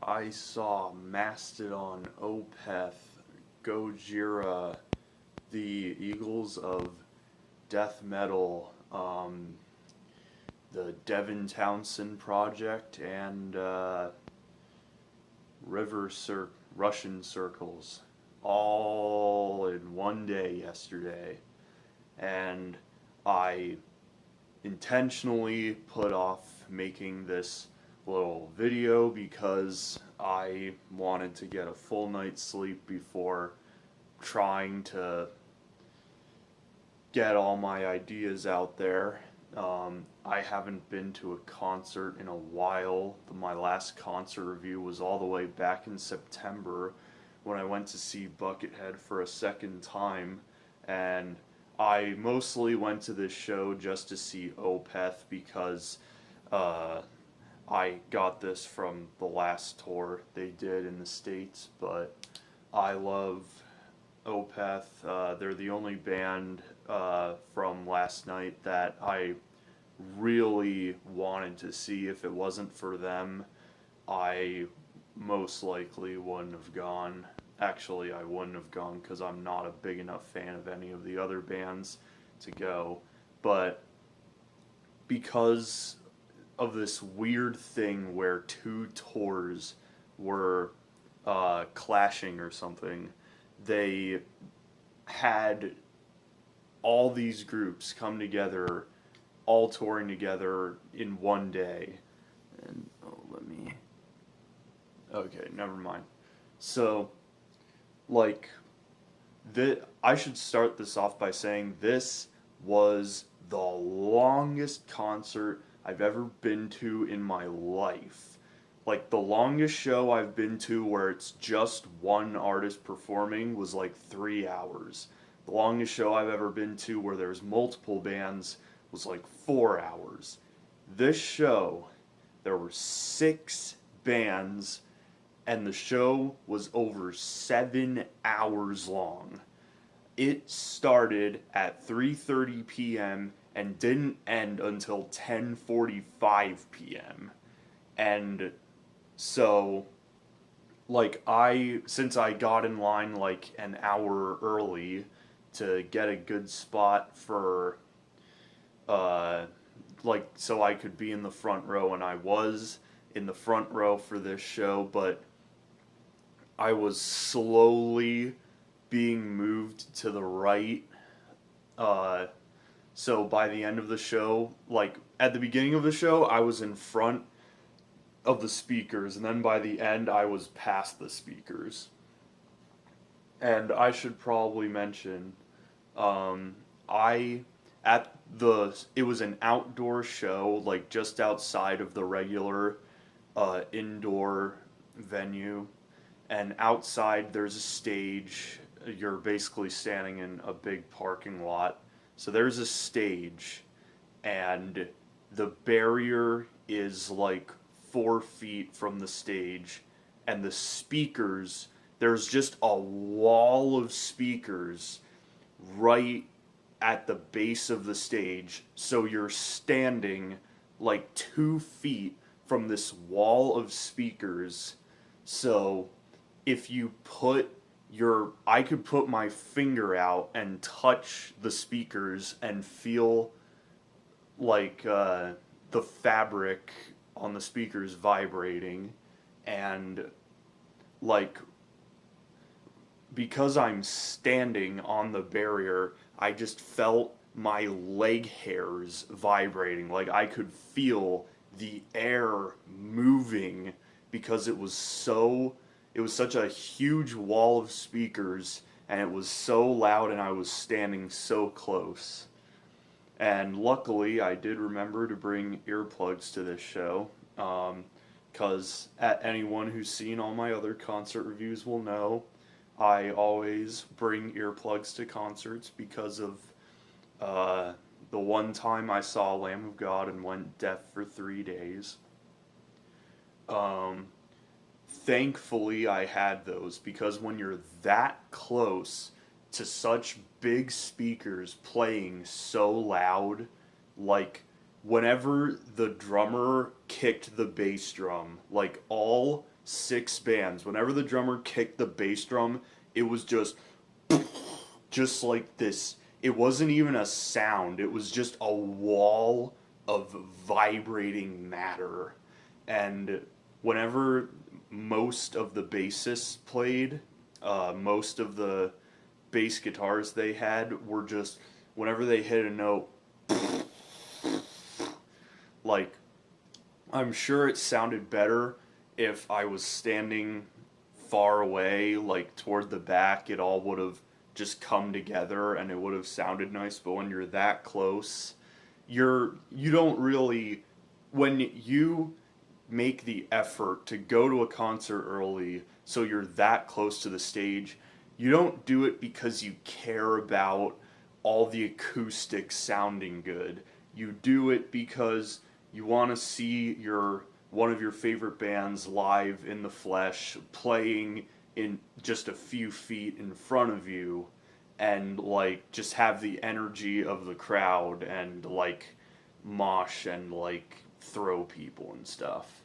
I saw Mastodon, Opeth, Gojira, the Eagles of death metal, the Devin Townsend Project, and Russian Circles, all in one day yesterday. And I intentionally put off making this little video because I wanted to get a full night's sleep before trying to get all my ideas out there. I haven't been to a concert in a while. My last concert review was all the way back in September when I went to see Buckethead for a second time, and I mostly went to this show just to see Opeth because I got this from the last tour they did in the States, but I love Opeth. They're the only band from last night that I really wanted to see. If it wasn't for them, I most likely wouldn't have gone. Actually, I wouldn't have gone because I'm not a big enough fan of any of the other bands to go. But because of this weird thing where two tours were clashing or something, they had all these groups come together, all touring together in one day. And okay, never mind. So, I should start this off by saying this was the longest concert I've ever been to in my life. Like, the longest show I've been to where it's just one artist performing was like 3 hours. The longest show I've ever been to where there's multiple bands was like 4 hours. This show, there were 6 bands, and the show was over 7 hours long. It started at 3:30 p.m. and didn't end until 10:45 p.m. And so, since I got in line like an hour early to get a good spot for, so I could be in the front row, and I was in the front row for this show, but I was slowly being moved to the right. So by the end of the show, at the beginning of the show, I was in front of the speakers, and then by the end, I was past the speakers. And I should probably mention, it was an outdoor show, just outside of the regular indoor venue. And outside there's a stage. You're basically standing in a big parking lot. So there's a stage, and the barrier is 4 feet from the stage, and the speakers, there's just a wall of speakers right at the base of the stage. So you're standing 2 feet from this wall of speakers. So if you I could put my finger out and touch the speakers and feel the fabric on the speakers vibrating, and because I'm standing on the barrier, I just felt my leg hairs vibrating. I could feel the air moving because it was such a huge wall of speakers, and it was so loud, and I was standing so close. And luckily, I did remember to bring earplugs to this show, because anyone who's seen all my other concert reviews will know I always bring earplugs to concerts because of the one time I saw Lamb of God and went deaf for 3 days. Thankfully, I had those, because when you're that close to such big speakers playing so loud, whenever the drummer kicked the bass drum, like all 6 bands, whenever the drummer kicked the bass drum, it was just like this. It wasn't even a sound, it was just a wall of vibrating matter. And whenever most of the bassists played, most of the bass guitars they had were just, whenever they hit a note, like, I'm sure it sounded better if I was standing far away, like toward the back, it all would have just come together and it would have sounded nice. But when you're that close, you don't really, when you make the effort to go to a concert early so you're that close to the stage, you don't do it because you care about all the acoustics sounding good. You do it because you want to see one of your favorite bands live in the flesh, playing in just a few feet in front of you, and like just have the energy of the crowd and like mosh and like throw people and stuff.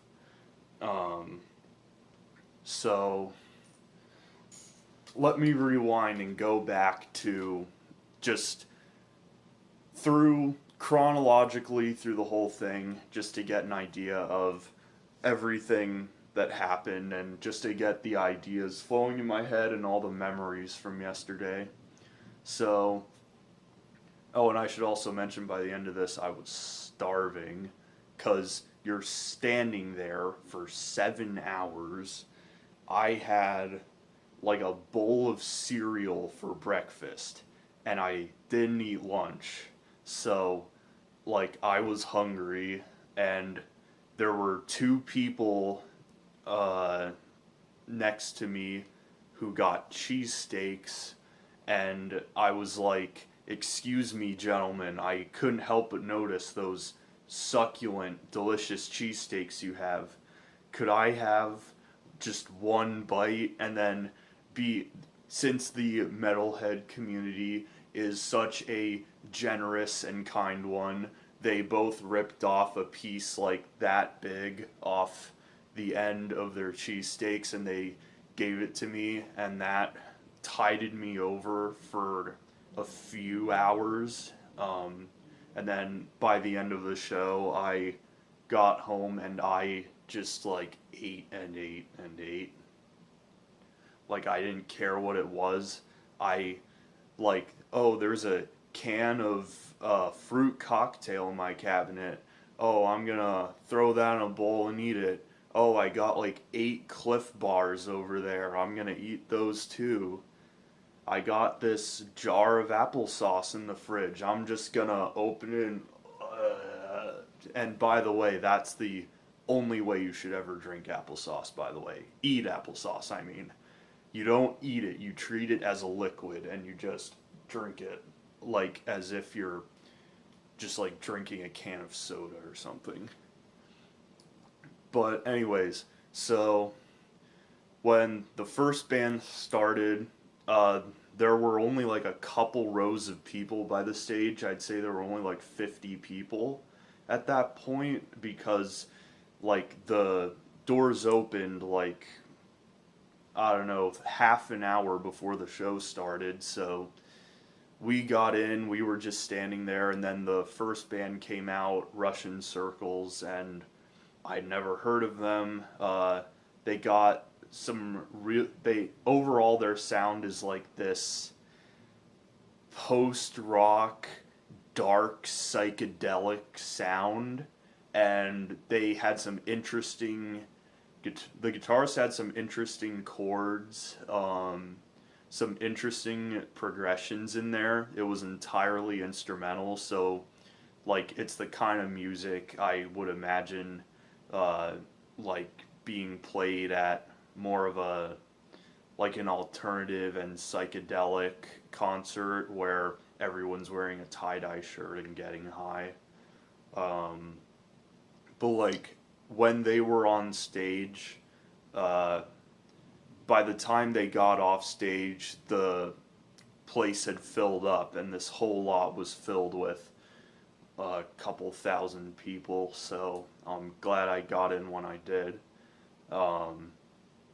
So let me rewind and go back to just chronologically through the whole thing, just to get an idea of everything that happened and just to get the ideas flowing in my head and all the memories from yesterday. So, oh, and I should also mention by the end of this, I was starving, because you're standing there for 7 hours. I had like a bowl of cereal for breakfast, and I didn't eat lunch. So, like, I was hungry, and there were 2 people next to me who got cheesesteaks, and I was like, "Excuse me, gentlemen, I couldn't help but notice those succulent, delicious cheesesteaks you have. Could I have just one bite?" And then since the metalhead community is such a generous and kind one, they both ripped off a piece like that big off the end of their cheesesteaks and they gave it to me, and that tided me over for a few hours. And then by the end of the show, I got home and I just like ate and ate and ate. Like, I didn't care what it was. I like, oh, there's a can of fruit cocktail in my cabinet. Oh, I'm gonna throw that in a bowl and eat it. Oh, I got like 8 Cliff Bars over there. I'm gonna eat those too. I got this jar of applesauce in the fridge. I'm just gonna open it and by the way, that's the only way you should ever drink applesauce, by the way. Eat applesauce, I mean. You don't eat it, you treat it as a liquid and you just drink it like as if you're just like drinking a can of soda or something. But anyways, so when the first band started, there were only like a couple rows of people by the stage. I'd say there were only like 50 people at that point, because like the doors opened like, I don't know, half an hour before the show started. So we got in, we were just standing there, and then the first band came out, Russian Circles, and I'd never heard of them. They got overall their sound is like this post-rock, dark, psychedelic sound, and they had some interesting, the guitars had some interesting chords, some interesting progressions in there. It was entirely instrumental, so like it's the kind of music I would imagine like being played at more of a like an alternative and psychedelic concert where everyone's wearing a tie-dye shirt and getting high. But like when they were on stage, by the time they got off stage, the place had filled up and this whole lot was filled with a couple thousand people, so I'm glad I got in when I did. Um,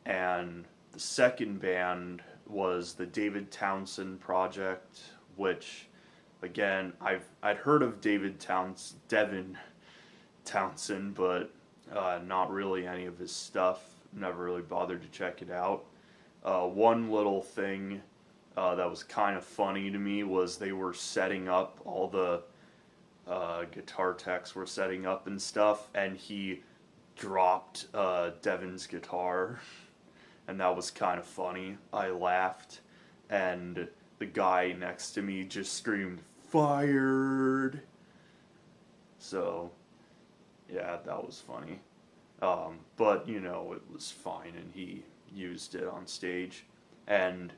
and the second band was the David Townsend Project, which, again, I'd heard of Devin Townsend, but not really any of his stuff. Never really bothered to check it out. One little thing that was kind of funny to me was they were setting up, all the guitar techs were setting up and stuff, and he dropped Devin's guitar, and that was kind of funny. I laughed, and the guy next to me just screamed, "Fired!" So, yeah, that was funny. But, it was fine, and he used it on stage. And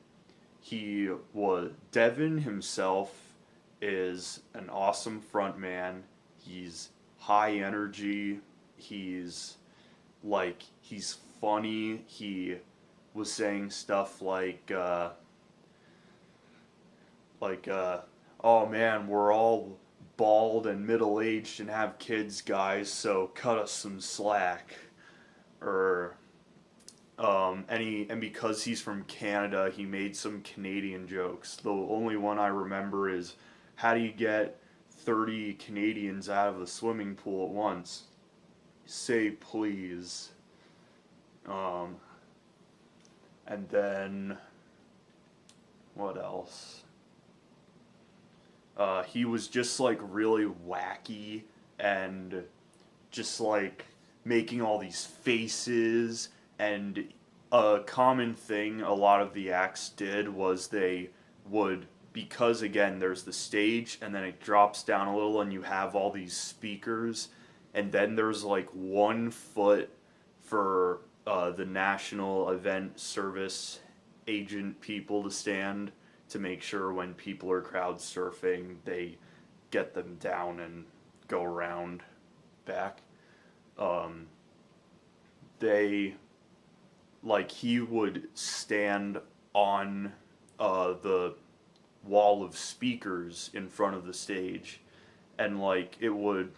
Devin himself is an awesome frontman. He's high energy. He's funny. He was saying stuff oh man, we're all bald and middle-aged and have kids, guys, so cut us some slack. Or, and because he's from Canada, he made some Canadian jokes. The only one I remember is, how do you get 30 Canadians out of the swimming pool at once? Say please. And then, what else? He was just really wacky and just making all these faces, and a common thing a lot of the acts did was they would, because again there's the stage and then it drops down a little and you have all these speakers, and then there's 1 foot for the national event service agent people to stand to make sure when people are crowd surfing they get them down and go around back. He would stand on the wall of speakers in front of the stage, and it would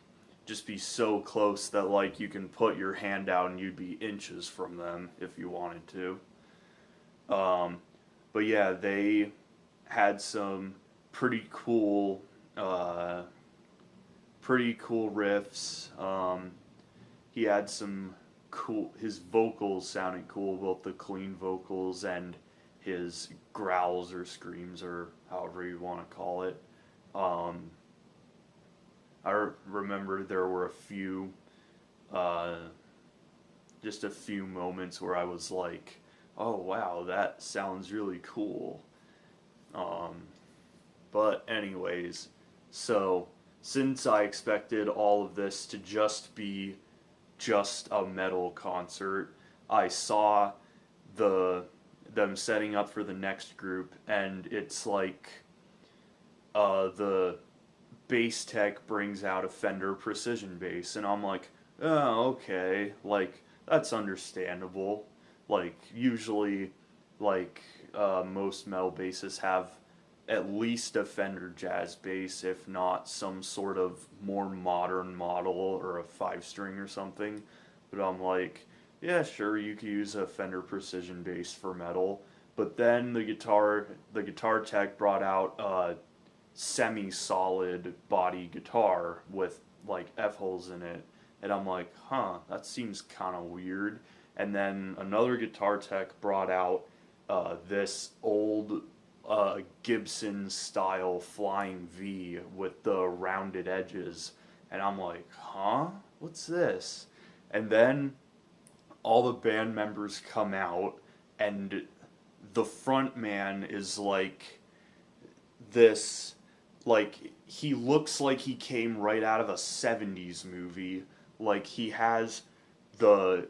just be so close that you can put your hand out and you'd be inches from them if you wanted to. But yeah, they had some pretty cool riffs. He had some his vocals sounded cool, both the clean vocals and his growls or screams or however you want to call it. I remember there were just a few moments where I was like, oh wow, that sounds really cool. But anyways, so since I expected all of this to just be just a metal concert, I saw them setting up for the next group, and it's the bass tech brings out a Fender Precision bass, and I'm like, oh, okay, that's understandable. Usually, most metal basses have at least a Fender Jazz bass, if not some sort of more modern model or a 5-string or something. But I'm like, yeah, sure, you could use a Fender Precision bass for metal. But then the guitar tech brought out a semi-solid body guitar with F-holes in it, and I'm like, huh, that seems kind of weird. And then another guitar tech brought out this old Gibson style Flying V with the rounded edges, and I'm like, huh, what's this? And then all the band members come out, and the front man is this, he looks like he came right out of a 70s movie. He has the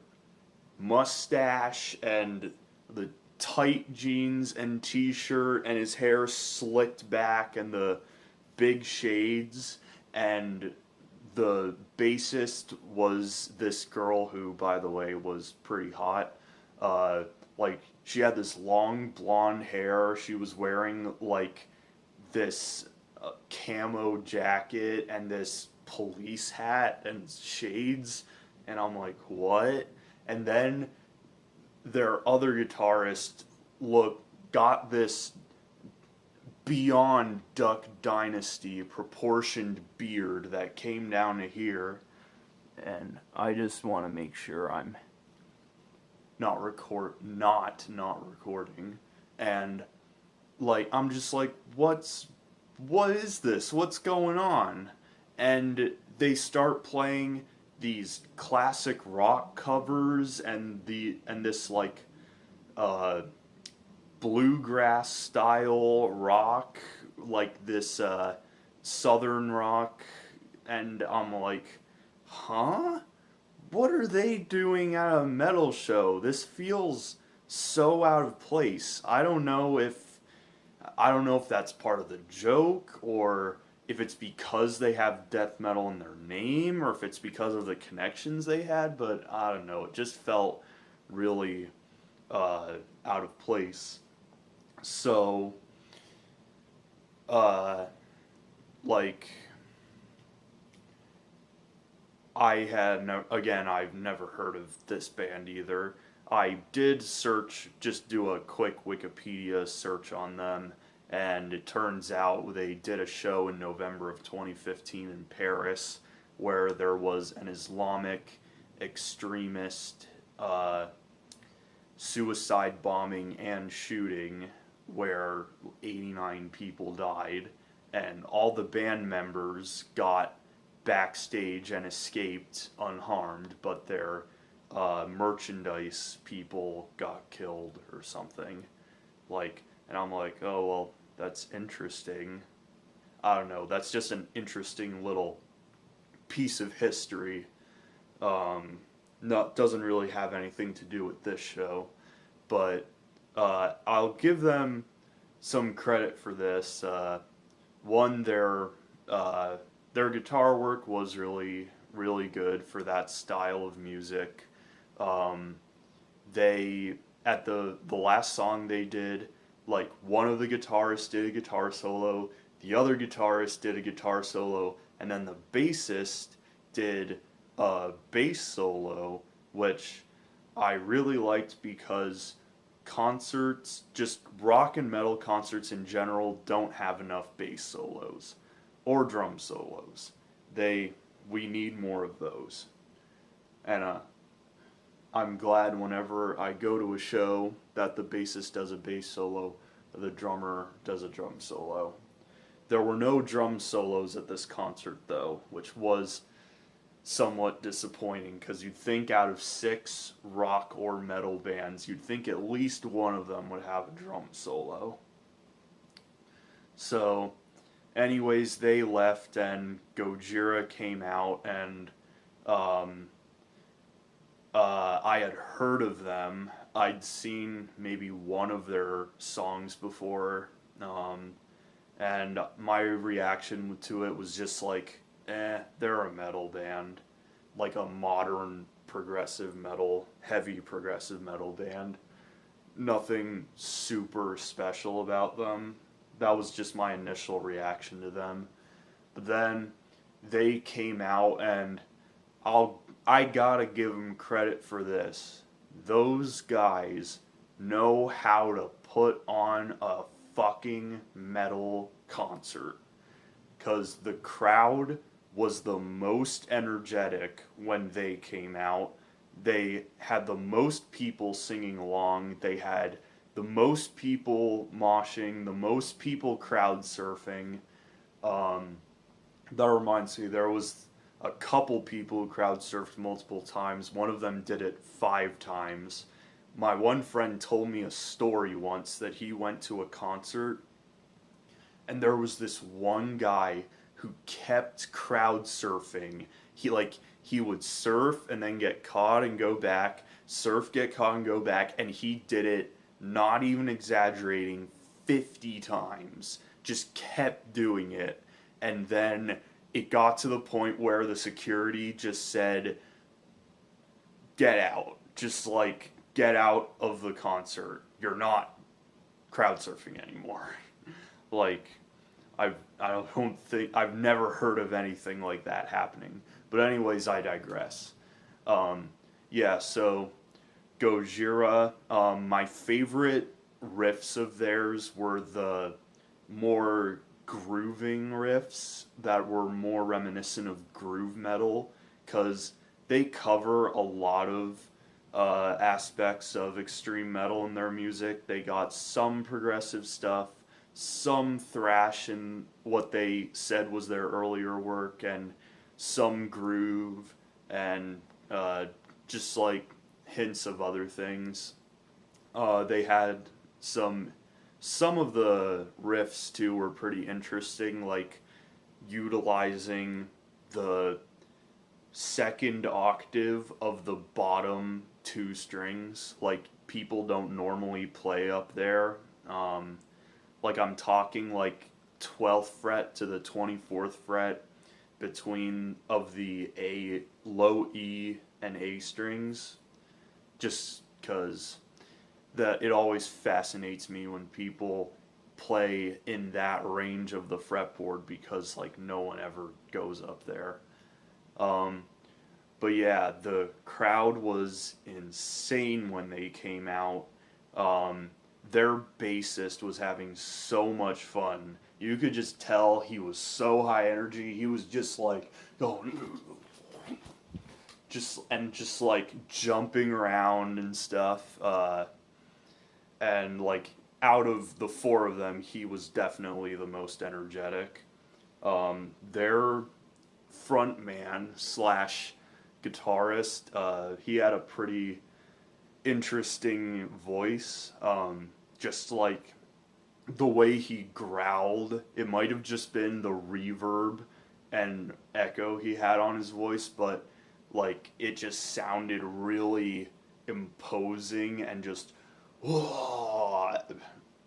mustache and the tight jeans and t-shirt, and his hair slicked back, and the big shades, and the bassist was this girl who, by the way, was pretty hot. She had this long blonde hair. She was wearing this a camo jacket and this police hat and shades, and I'm like, what? And then their other guitarist got this beyond Duck Dynasty proportioned beard that came down to here, and I just want to make sure I'm not recording, and like I'm just like, what is this? What's going on? And they start playing these classic rock covers and this like bluegrass style rock, like this southern rock, and I'm like, huh? What are they doing at a metal show? This feels so out of place. I don't know if that's part of the joke, or if it's because they have death metal in their name, or if it's because of the connections they had, but I don't know. It just felt really out of place. So, like, I've never heard of this band either. I did do a quick Wikipedia search on them, and it turns out they did a show in November of 2015 in Paris where there was an Islamic extremist suicide bombing and shooting where 89 people died, and all the band members got backstage and escaped unharmed, but their merchandise people got killed or something. Like, and I'm like, oh, well, that's interesting. I don't know, that's just an interesting little piece of history. Doesn't really have anything to do with this show, but I'll give them some credit for this. One, their guitar work was really, really good for that style of music. They, at the last song they did, like, one of the guitarists did a guitar solo, the other guitarist did a guitar solo, and then the bassist did a bass solo, which I really liked because concerts, just rock and metal concerts in general, don't have enough bass solos or drum solos. We need more of those. And I'm glad whenever I go to a show that the bassist does a bass solo, or the drummer does a drum solo. There were no drum solos at this concert though, which was somewhat disappointing, because you'd think out of 6 rock or metal bands, you'd think at least one of them would have a drum solo. So, anyways, they left and Gojira came out, and I had heard of them. I'd seen maybe one of their songs before, and my reaction to it was just like, they're a metal band, like a modern progressive metal, heavy progressive metal band. Nothing super special about them. That was just my initial reaction to them. But then they came out, and I gotta give them credit for this. Those guys know how to put on a fucking metal concert. 'Cause the crowd was the most energetic when they came out. They had the most people singing along. They had the most people moshing, the most people crowd surfing. That reminds me, there was a couple people who crowd surfed multiple times. One of them did it 5 times. My one friend told me a story once that he went to a concert, and there was this one guy who kept crowd surfing. He would surf and then get caught and go back, surf, get caught and go back, and he did it, not even exaggerating, 50 times. Just kept doing it. And then it got to the point where the security just said, get out. Just like, get out of the concert. You're not crowd surfing anymore. Like, I don't think I've never heard of anything like that happening. But anyways, I digress. Um, yeah, so Gojira, my favorite riffs of theirs were the more grooving riffs that were more reminiscent of groove metal, because they cover a lot of aspects of extreme metal in their music. They got some progressive stuff, some thrash in what they said was their earlier work, and some groove, and just like hints of other things. They had some some of the riffs too were pretty interesting, like utilizing the second octave of the bottom two strings, like people don't normally play up there. Like I'm talking like 12th fret to the 24th fret between of the A low E and A strings, just because that it always fascinates me when people play in that range of the fretboard, because like no one ever goes up there. Um, but yeah, the crowd was insane when they came out. Um, their bassist was having so much fun. You could just tell he was so high energy. He was just like going, just like jumping around and stuff. And like out of the four of them, he was definitely the most energetic. Their front man slash guitarist, he had a pretty interesting voice. Just like the way he growled, it might have just been the reverb and echo he had on his voice, but like it just sounded really imposing and just whoa,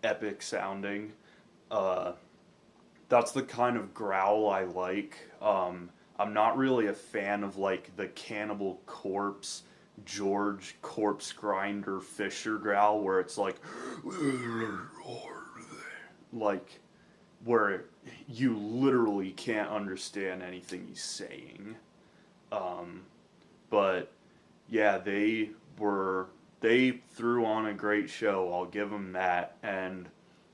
epic sounding. Uh, that's the kind of growl I like. I'm not really a fan of like the Cannibal Corpse, George Corpse Grinder Fisher growl where it's like where you literally can't understand anything he's saying. Um, but yeah, they threw on a great show. I'll give them that. And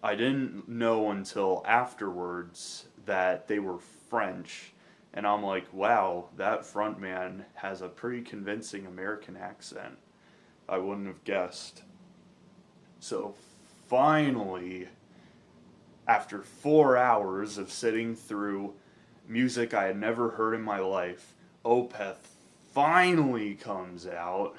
I didn't know until afterwards that they were French. And I'm like, wow, that front man has a pretty convincing American accent. I wouldn't have guessed. So finally, after 4 hours of sitting through music I had never heard in my life, Opeth finally comes out.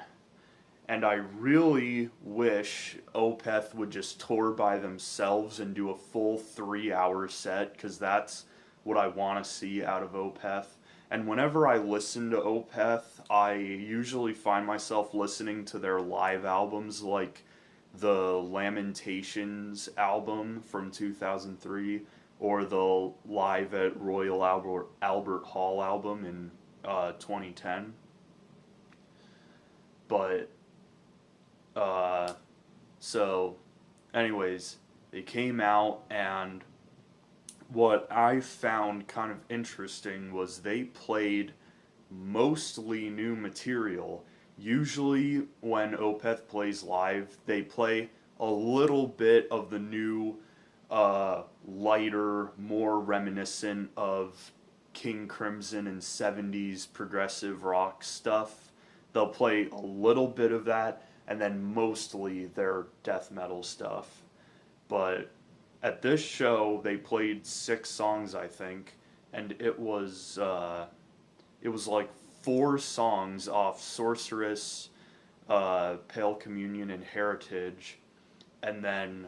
And I really wish Opeth would just tour by themselves and do a full 3 hour set, because that's what I want to see out of Opeth. And whenever I listen to Opeth, I usually find myself listening to their live albums, like the Lamentations album from 2003, or the Live at Royal Albert Hall album in 2010. But so, anyways, they came out, and what I found kind of interesting was they played mostly new material. Usually, when Opeth plays live, they play a little bit of the new, lighter, more reminiscent of King Crimson and 70s progressive rock stuff. They'll play a little bit of that, and then mostly their death metal stuff. But at this show, they played 6 songs, I think, and it was like 4 songs off Sorceress, Pale Communion, and Heritage, and then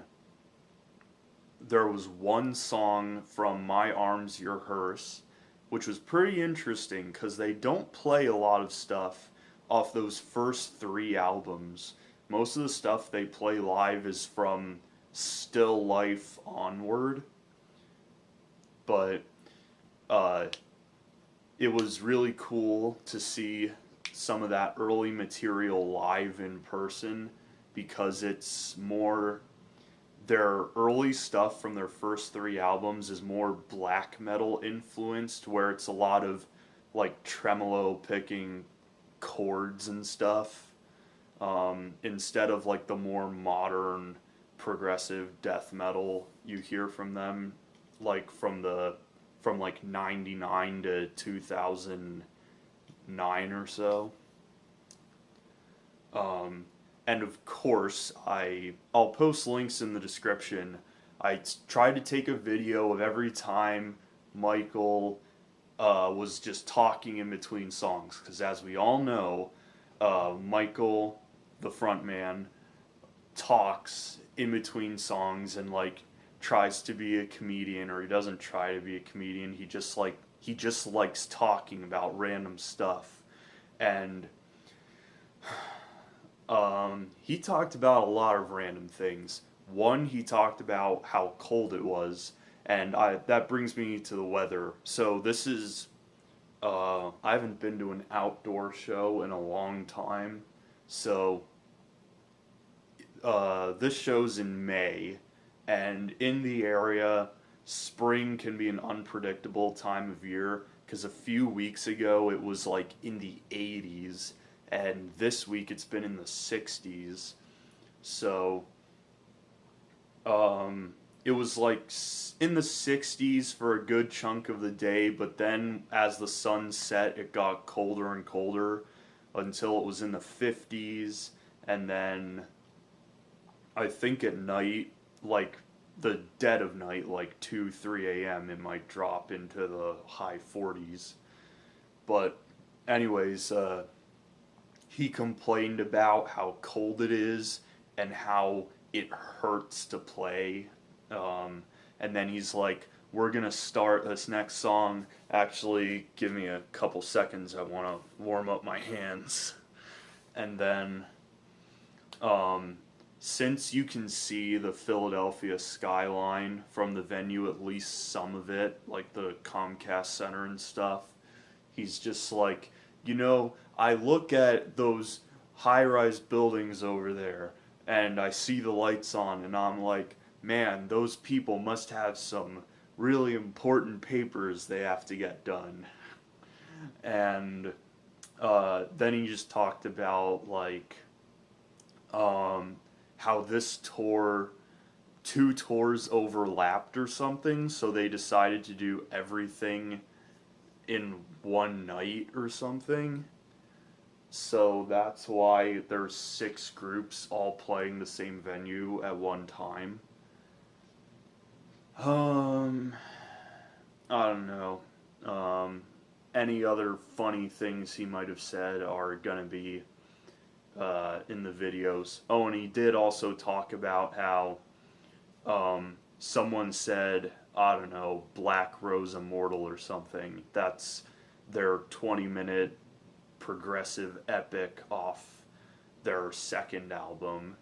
there was 1 song from My Arms, Your Hearse, which was pretty interesting because they don't play a lot of stuff off those first 3 albums. Most of the stuff they play live is from Still Life onward, but it was really cool to see some of that early material live in person, because it's more their early stuff from their first three albums is more black metal influenced, where it's a lot of like tremolo picking chords and stuff, instead of like the more modern progressive death metal you hear from them, like from like 99 to 2009 or so. And of course, I'll post links in the description. Tried to take a video of every time Michael was just talking in between songs, because as we all know, Michael, the front man, talks in between songs and like tries to be a comedian, or he doesn't try to be a comedian. He just likes talking about random stuff, and he talked about a lot of random things. One, he talked about how cold it was, and that brings me to the weather. So this is, I haven't been to an outdoor show in a long time, so this show's in May, and in the area, spring can be an unpredictable time of year, because a few weeks ago it was like in the 80s, and this week it's been in the 60s. So it was like in the 60s for a good chunk of the day, but then as the sun set it got colder and colder until it was in the 50s, and then I think at night, like the dead of night, like 2, 3 a.m., it might drop into the high 40s. But anyways, he complained about how cold it is and how it hurts to play. And then he's like, we're going to start this next song. Actually, give me a couple seconds. I want to warm up my hands. And then, since you can see the Philadelphia skyline from the venue, at least some of it, like the Comcast Center and stuff, he's just like, I look at those high-rise buildings over there, and I see the lights on, and I'm like, man, those people must have some really important papers they have to get done. And then he just talked about, like, how this tour, 2 tours overlapped or something, so they decided to do everything in one night or something. So that's why there's 6 groups all playing the same venue at one time. I don't know. Any other funny things he might have said are gonna be in the videos. Oh, and he did also talk about how someone said, I don't know, Black Rose Immortal or something. That's their 20-minute progressive epic off their second album.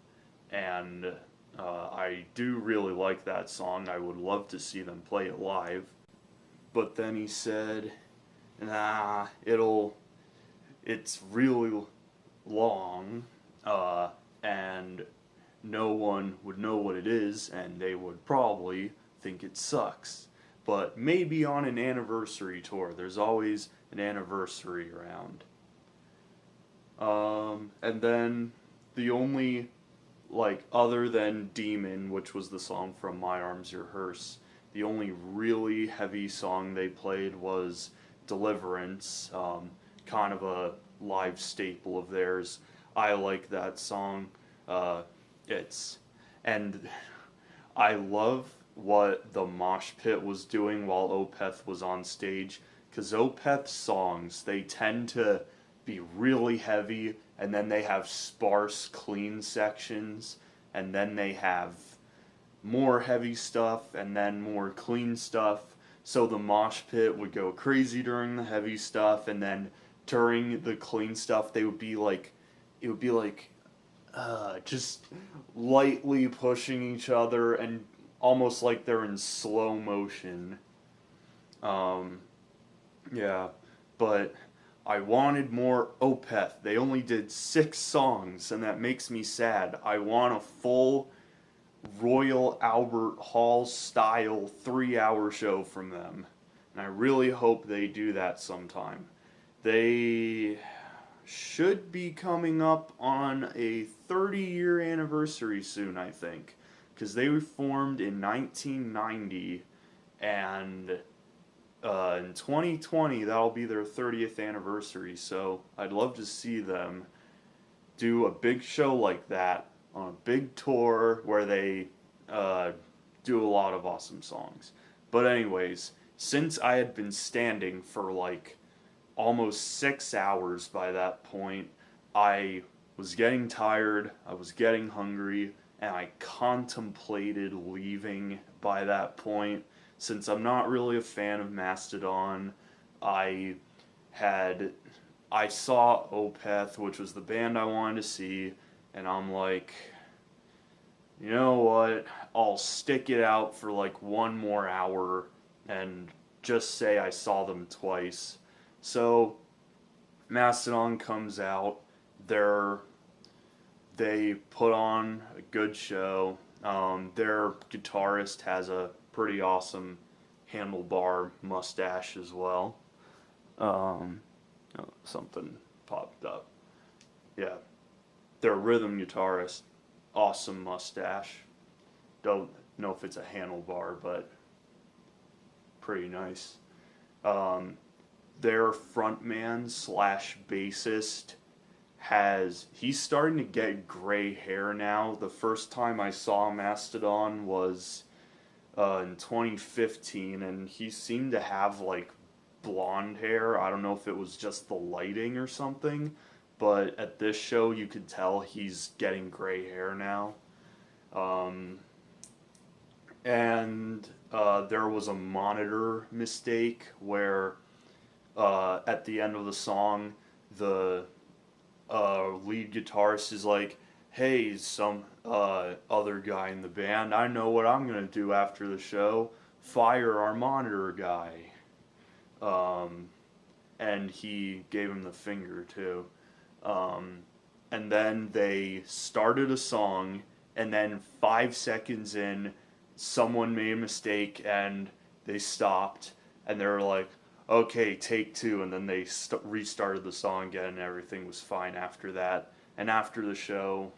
And I do really like that song. I would love to see them play it live. But then he said, nah, it's really long, and no one would know what it is, and they would probably think it sucks. But maybe on an anniversary tour. There's always an anniversary around. And then the only, like, other than Demon, which was the song from My Arms Your Hearse, the only really heavy song they played was Deliverance, kind of a live staple of theirs. I like that song. And I love what the mosh pit was doing while Opeth was on stage, because Opeth's songs, they tend to be really heavy, and then they have sparse, clean sections, and then they have more heavy stuff, and then more clean stuff. So the mosh pit would go crazy during the heavy stuff, and then during the clean stuff, it would be like just lightly pushing each other, and almost like they're in slow motion. Yeah, but I wanted more Opeth. They only did 6 songs, and that makes me sad. I want a full Royal Albert Hall style 3-hour show from them. And I really hope they do that sometime. They should be coming up on a 30-year anniversary soon, I think. Because they were formed in 1990, and in 2020, that'll be their 30th anniversary. So I'd love to see them do a big show like that on a big tour where they do a lot of awesome songs. But anyways, since I had been standing for like almost 6 hours by that point, I was getting tired, I was getting hungry, and I contemplated leaving by that point. Since I'm not really a fan of Mastodon, I saw Opeth, which was the band I wanted to see, and I'm like, you know what, I'll stick it out for like one more hour and just say I saw them twice. So Mastodon comes out, they put on a good show. Their guitarist has a pretty awesome handlebar mustache as well. Something popped up. Yeah, their rhythm guitarist, awesome mustache. Don't know if it's a handlebar, but pretty nice. Their frontman slash bassist he's starting to get gray hair now. The first time I saw Mastodon was in 2015, and he seemed to have like blonde hair. I don't know if it was just the lighting or something, but at this show you could tell he's getting gray hair now. And there was a monitor mistake where at the end of the song, the lead guitarist is like, hey, some other guy in the band, I know what I'm going to do after the show. Fire our monitor guy. And he gave him the finger, too. And then they started a song, and then 5 seconds in, someone made a mistake, and they stopped, and they were like, okay, take two, and then they restarted the song again, and everything was fine after that. And after the show,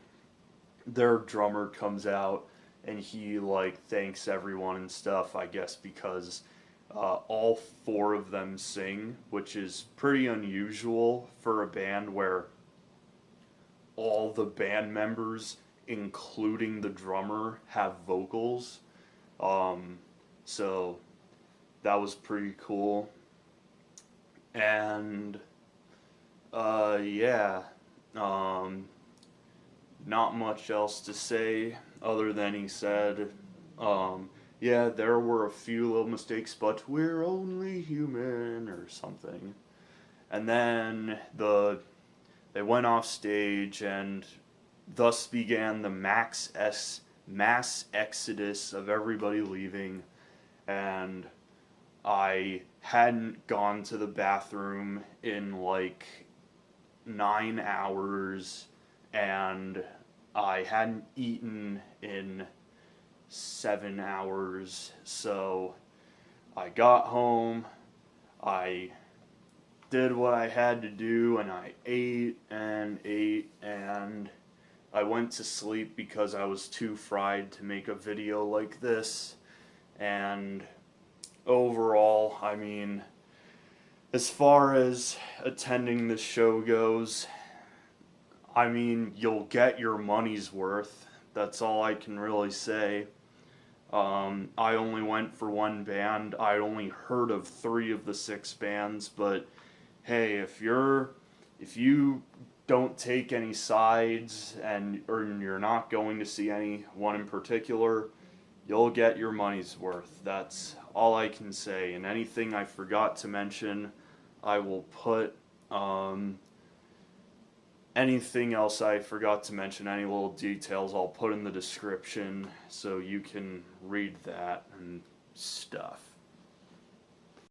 their drummer comes out, and he, like, thanks everyone and stuff, I guess, because all 4 of them sing, which is pretty unusual for a band where all the band members, including the drummer, have vocals. So that was pretty cool. And yeah, not much else to say other than he said, yeah, there were a few little mistakes, but we're only human, or something. And then they went off stage, and thus began the mass exodus of everybody leaving. And I hadn't gone to the bathroom in like 9 hours, and I hadn't eaten in 7 hours. So I got home, I did what I had to do, and I ate, and I went to sleep because I was too fried to make a video like this. And overall, I mean, as far as attending this show goes, I mean, you'll get your money's worth. That's all I can really say. I only went for one band. I only heard of 3 of the 6 bands, but hey, if you don't take any sides or you're not going to see any one in particular, you'll get your money's worth. That's all I can say. And anything I forgot to mention, I will put anything else I forgot to mention, any little details, I'll put in the description so you can read that and stuff.